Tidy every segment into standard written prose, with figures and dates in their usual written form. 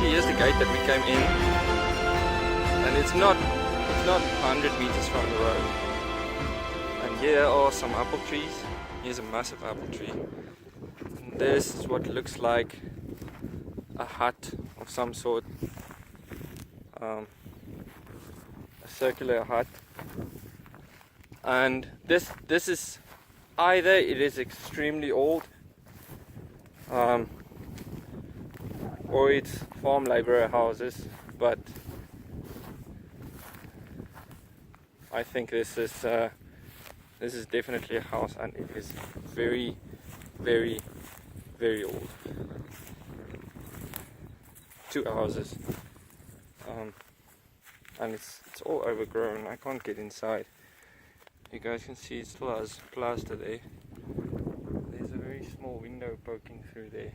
see, here's the gate that we came in, and it's not 100 meters from the road. And here are some apple trees. Here's a massive apple tree. And this is what looks like a hut of some sort, a circular hut. And this is either it is extremely old, or it's farm laborer houses, but I think this is definitely a house, and it is very, very, very old. 2 houses, and it's all overgrown. I can't get inside. You guys can see it still has plaster there. There's a very small window poking through there.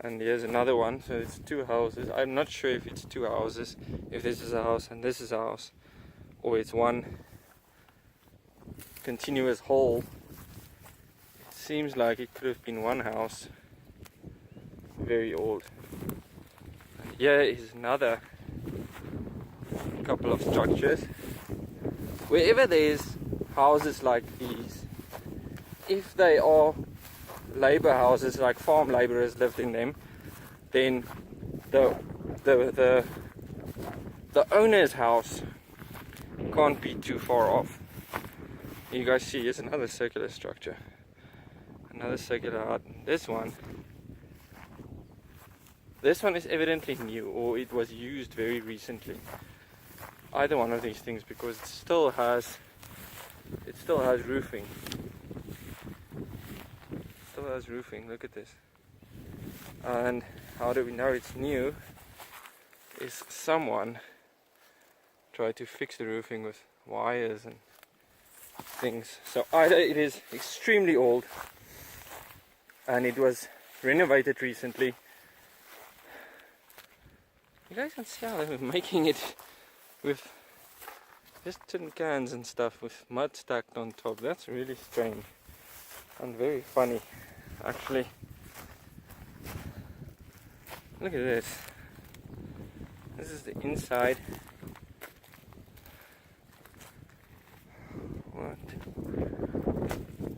And here's another one, so it's 2 houses. I'm not sure if it's 2 houses, if this is a house and this is a house, or it's one continuous hall. It seems like it could have been one house, very old. And here is another couple of structures. Wherever there's houses like these, if they are labor houses, like farm laborers lived in them, then the owner's house can't be too far off. You guys see, here's another circular structure, another circular hut. This one is evidently new, or it was used very recently. Either one of these things, because it still has roofing. Still has roofing. Look at this. And how do we know it's new? Is someone tried to fix the roofing with wires and things. So either it is extremely old and it was renovated recently. You guys can see how they're making it with just tin cans and stuff with mud stacked on top. That's really strange and very funny, actually. Look at this. This is the inside. What?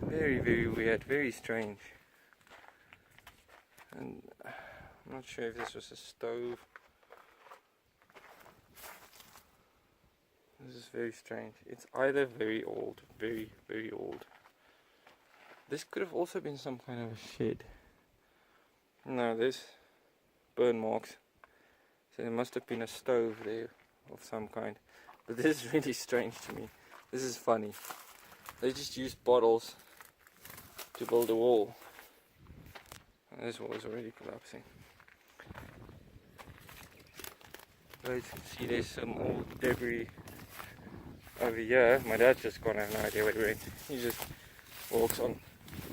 Very, very weird, very strange. And I'm not sure if this was a stove. This is very strange. It's either very old, very, very old. This could have also been some kind of a shed. No, there's burn marks. So there must have been a stove there of some kind. But this is really strange to me. This is funny. They just used bottles to build a wall. And this wall is already collapsing. But you can see there's some old debris over here. My dad's just gone, I have no idea where he went. He just walks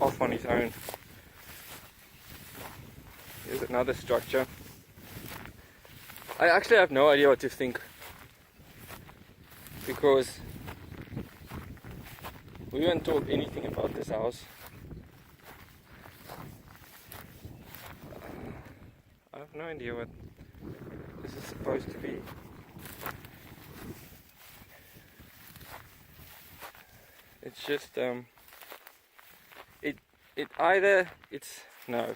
off on his own. Here's another structure. I actually have no idea what to think, because we weren't told anything about this house. I have no idea what this is supposed to be. It's just no,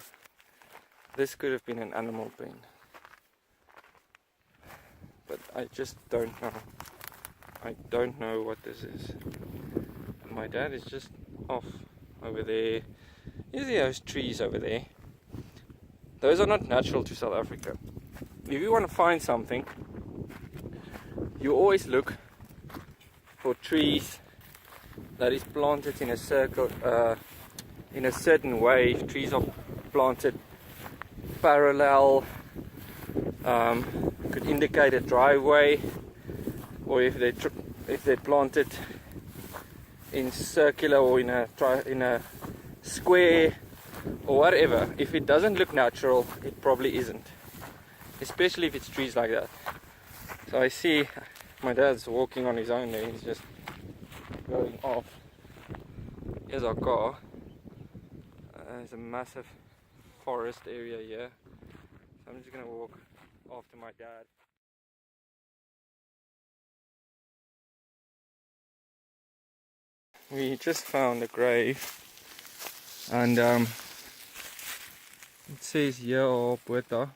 this could have been an animal pen, but I just don't know. I don't know what this is. And my dad is just off over there. You see those trees over there? Those are not natural to South Africa. If you want to find something, you always look for trees that is planted in a circle, in a certain way. If trees are planted parallel, could indicate a driveway, or if they're planted in circular or in a square or whatever. If it doesn't look natural, it probably isn't, especially if it's trees like that. So I see my dad's walking on his own there. He's just going off. Here's our car. There's a massive forest area here. So I'm just gonna walk after my dad. We just found a grave, and it says here Puerta,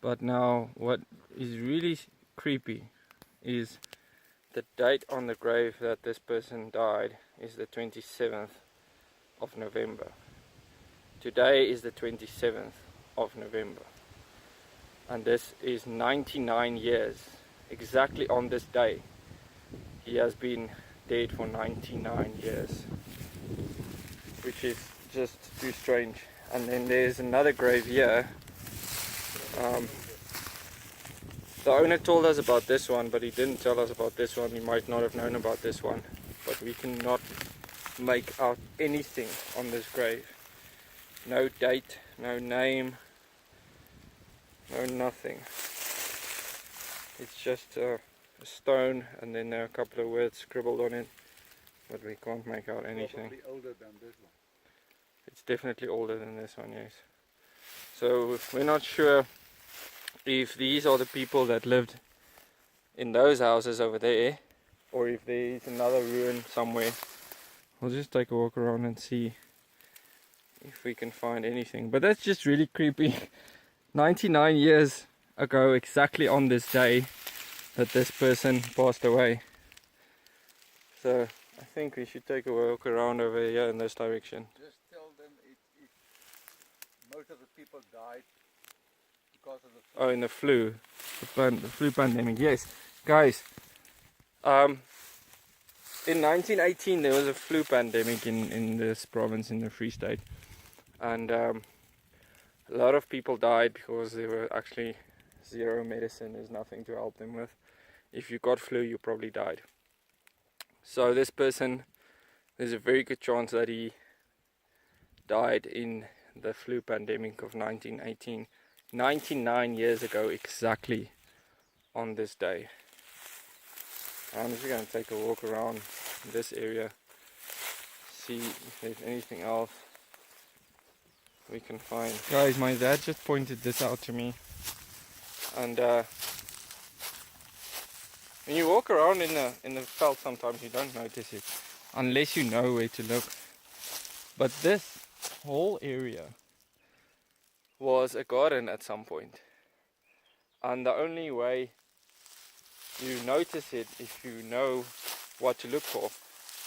but now what is really creepy is the date on the grave that this person died is the 27th of November. Today is the 27th of November, and this is 99 years. Exactly on this day, he has been dead for 99 years, which is just too strange. And then there's another grave here. The owner told us about this one, but he didn't tell us about this one. He might not have known about this one, but we cannot make out anything on this grave. No date, no name, no nothing. It's just a stone, and then there are a couple of words scribbled on it, but we can't make out anything. Probably older than this one. It's definitely older than this one, yes. So we're not sure if these are the people that lived in those houses over there, or if there is another ruin somewhere. We'll just take a walk around and see if we can find anything. But that's just really creepy. 99 years ago, exactly on this day, that this person passed away. So I think we should take a walk around over here in this direction. Just tell them if most of the people died because of the flu. Oh, in the flu, the flu pandemic. Yes, guys. In 1918 there was a flu pandemic in this province, in the Free State, and a lot of people died because there were actually zero medicine. There's nothing to help them with. If you got flu, you probably died. So this person, there's a very good chance that he died in the flu pandemic of 1918, 99 years ago exactly on this day. I'm just going to take a walk around this area, see if there's anything else we can find. Guys, my dad just pointed this out to me, and when you walk around in the veld, sometimes you don't notice it unless you know where to look. But this whole area was a garden at some point, and the only way you notice it if you know what to look for,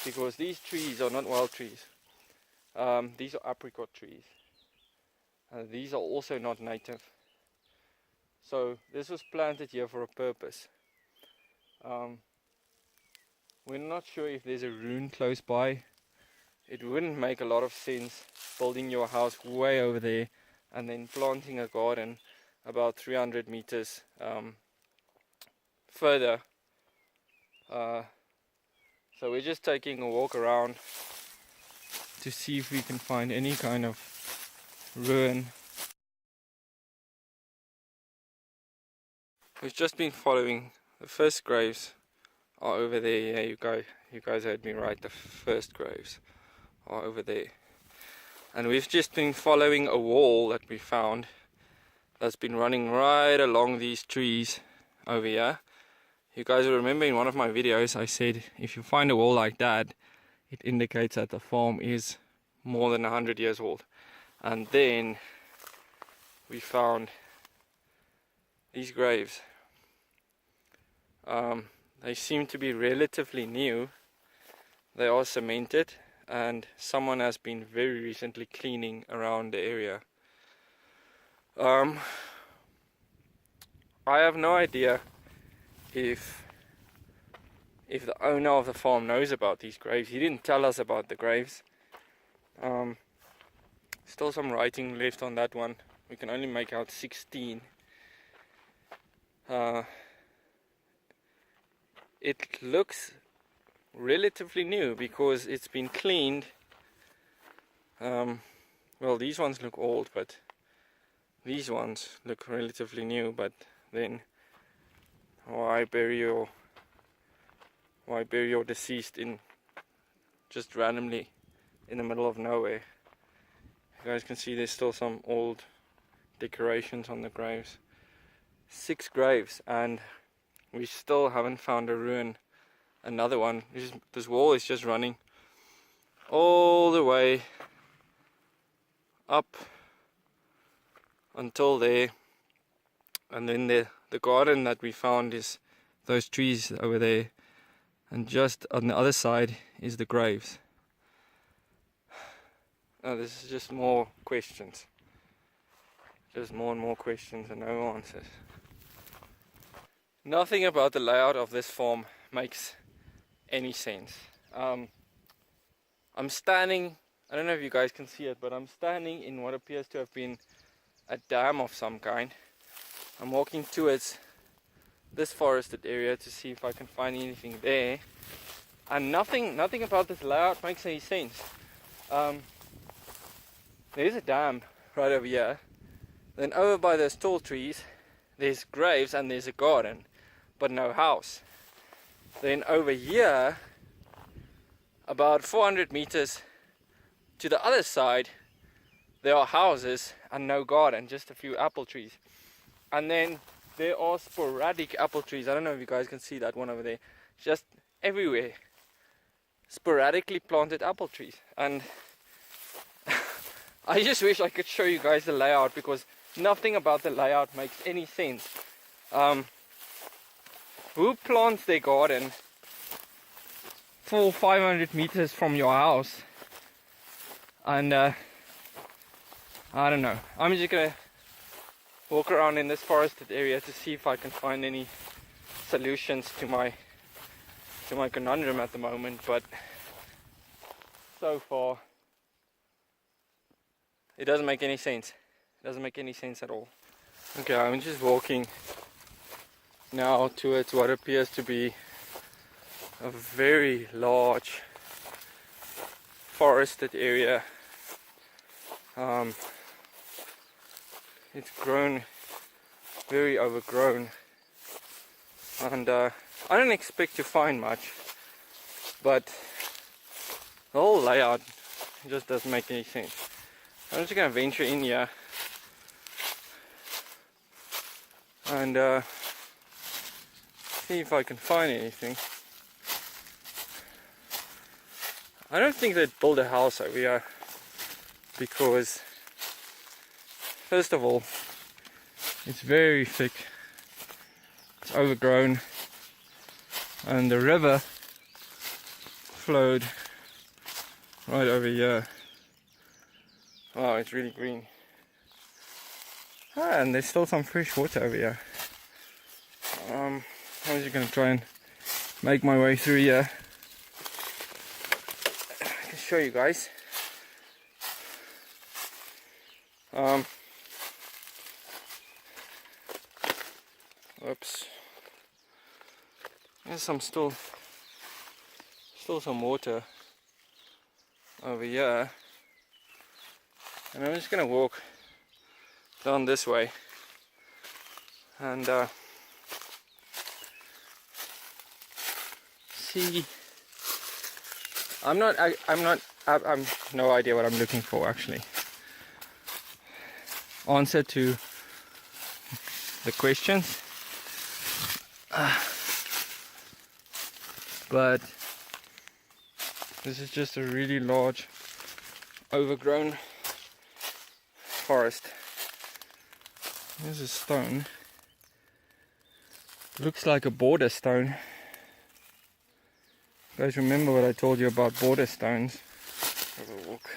because these trees are not wild trees. These are apricot trees, and these are also not native. So this was planted here for a purpose. We're not sure if there's a ruin close by. It wouldn't make a lot of sense building your house way over there and then planting a garden about 300 meters further. So we're just taking a walk around to see if we can find any kind of ruin. We've just been following the first graves are over there. Yeah, you guys heard me right. The first graves are over there, and we've just been following a wall that we found that's been running right along these trees over here. You guys will remember in one of my videos I said if you find a wall like that, it indicates that the farm is more than 100 years old. And then we found these graves. They seem to be relatively new. They are cemented, and someone has been very recently cleaning around the area. I have no idea if the owner of the farm knows about these graves. He didn't tell us about the graves. Still some writing left on that one. We can only make out 16. It looks relatively new because it's been cleaned. Well, these ones look old, but these ones look relatively new. But then why bury your deceased in just randomly in the middle of nowhere? You guys can see there's still some old decorations on the graves. 6 graves, and we still haven't found a ruin. Another one. This wall is just running all the way up until there, and then the garden that we found is those trees over there, and just on the other side is the graves. Now this is just more questions, just more and more questions and no answers. Nothing about the layout of this farm makes any sense. I'm standing, I don't know if you guys can see it, but I'm standing in what appears to have been a dam of some kind. I'm walking towards this forested area to see if I can find anything there, and nothing about this layout makes any sense. There's a dam right over here, then over by those tall trees there's graves and there's a garden, but no house. Then over here, about 400 meters to the other side, there are houses and no garden, just a few apple trees. And then there are sporadic apple trees. I don't know if you guys can see that one over there, just everywhere, sporadically planted apple trees. And I just wish I could show you guys the layout, because nothing about the layout makes any sense. Who plants their garden 400-500 meters from your house? And I don't know. I'm just gonna walk around in this forested area to see if I can find any solutions to my conundrum at the moment. But so far, it doesn't make any sense. It doesn't make any sense at all. Okay, I'm just walking now towards what appears to be a very large forested area. It's grown very overgrown, and I don't expect to find much, but the whole layout just doesn't make any sense. I'm just gonna venture in here and see if I can find anything. I don't think they'd build a house over here, because first of all, it's very thick, it's overgrown, and the river flowed right over here. Wow, it's really green. And there's still some fresh water over here. I'm just gonna try and make my way through here. I can show you guys. Oops. There's some still some water over here, and I'm just gonna walk down this way and see. I'm no idea what I'm looking for actually. Answer to the questions, but this is just a really large overgrown forest. There's a stone, looks like a border stone. You guys remember what I told you about border stones? Have a walk.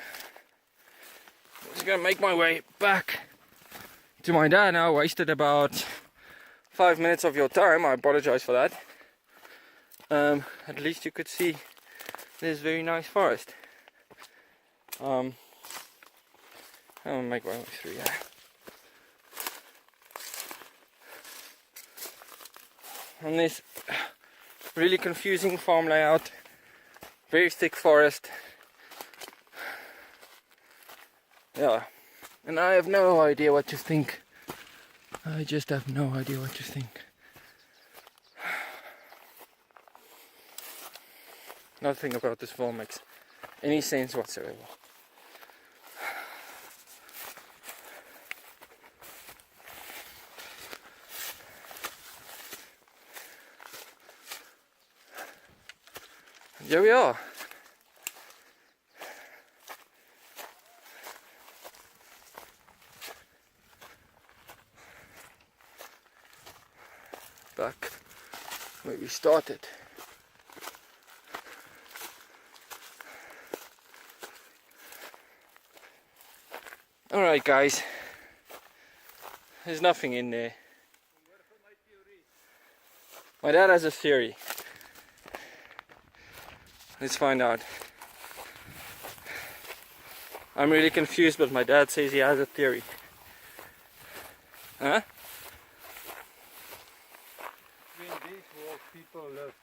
I'm just gonna make my way back to my dad now. Wasted about 5 minutes of your time. I apologize for that. At least you could see this very nice forest. I'm gonna make my way through here. On this really confusing farm layout, very thick forest. Yeah, and I have no idea what to think. I just have no idea what to think. Nothing about this farm makes any sense whatsoever. here we are. Back where we started. Alright guys, there's nothing in there. My dad has a theory. Let's find out. I'm really confused, but my dad says he has a theory. Huh? Between these walls people live.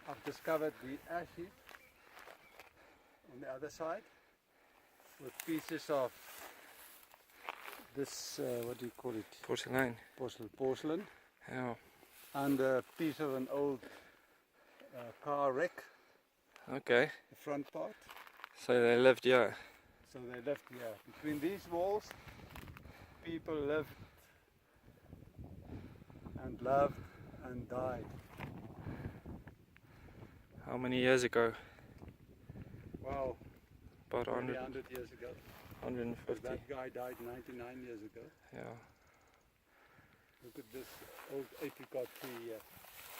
I've discovered the ash heap on the other side with pieces of this, what do you call it? Porcelain. Porcelain. Yeah. And a piece of an old car wreck, Okay. the front part. So they lived here. So they lived here. Between these walls, people lived and loved and died. How many years ago? Wow, About maybe 100, 100 years ago. 150. That guy died 99 years ago. Yeah. Look at this old apricot tree here.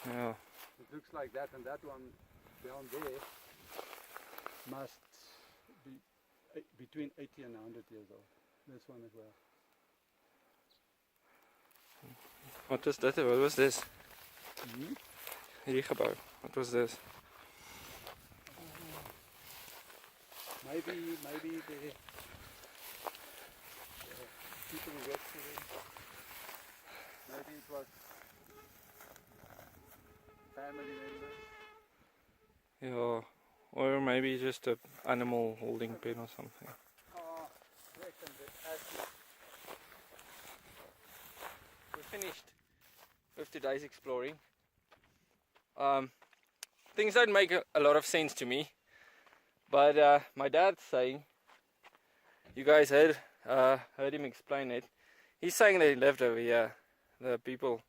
Yeah. It looks like that, and that one down there must be between 80 and 100 years old. This one as well. What was that? What was this? Mm-hmm. Hierdie gebou. What was this? Maybe the people who worked for them. Maybe it was family members. Yeah. Or maybe just a animal holding pen or something. Oh, reckon that actually. We're finished with today's exploring. Things don't make a lot of sense to me, but my dad's saying, you guys heard him explain it. He's saying they lived over here. The people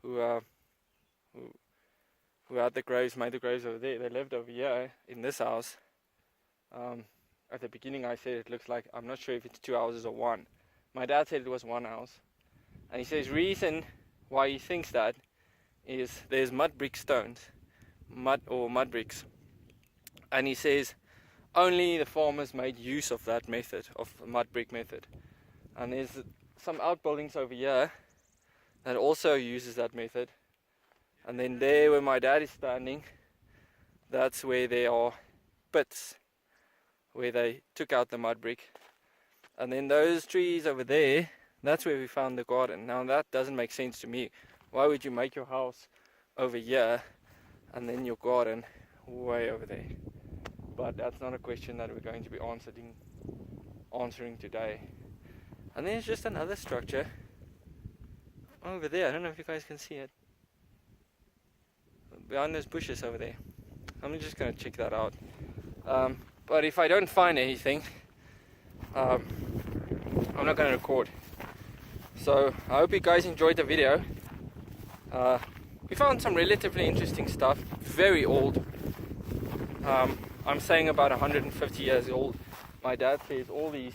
who had the graves, made the graves over there, they lived over here in this house. At the beginning I said it looks like, I'm not sure if it's 2 houses or one. My dad said it was one house. And he says reason why he thinks that is there's mud brick stones, mud bricks. And he says only the farmers made use of that method, of the mud brick method. And there's some outbuildings over here that also uses that method. And then there where my dad is standing, that's where there are pits where they took out the mud brick. And then those trees over there, that's where we found the garden. Now that doesn't make sense to me. Why would you make your house over here and then your garden way over there? But that's not a question that we're going to be answering today. And then there's just another structure over there. I don't know if you guys can see it. Behind those bushes over there. I'm just going to check that out. But if I don't find anything, I'm not going to record. So I hope you guys enjoyed the video. We found some relatively interesting stuff. Very old. I'm saying about 150 years old. My dad says all these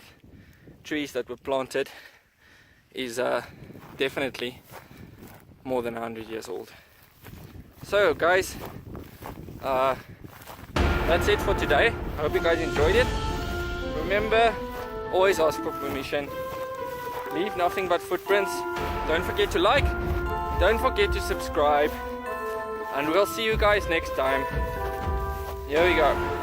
trees that were planted is definitely more than 100 years old. So guys, that's it for today. I hope you guys enjoyed it. Remember, always ask for permission. Leave nothing but footprints. Don't forget to like. Don't forget to subscribe. And we'll see you guys next time. Here we go.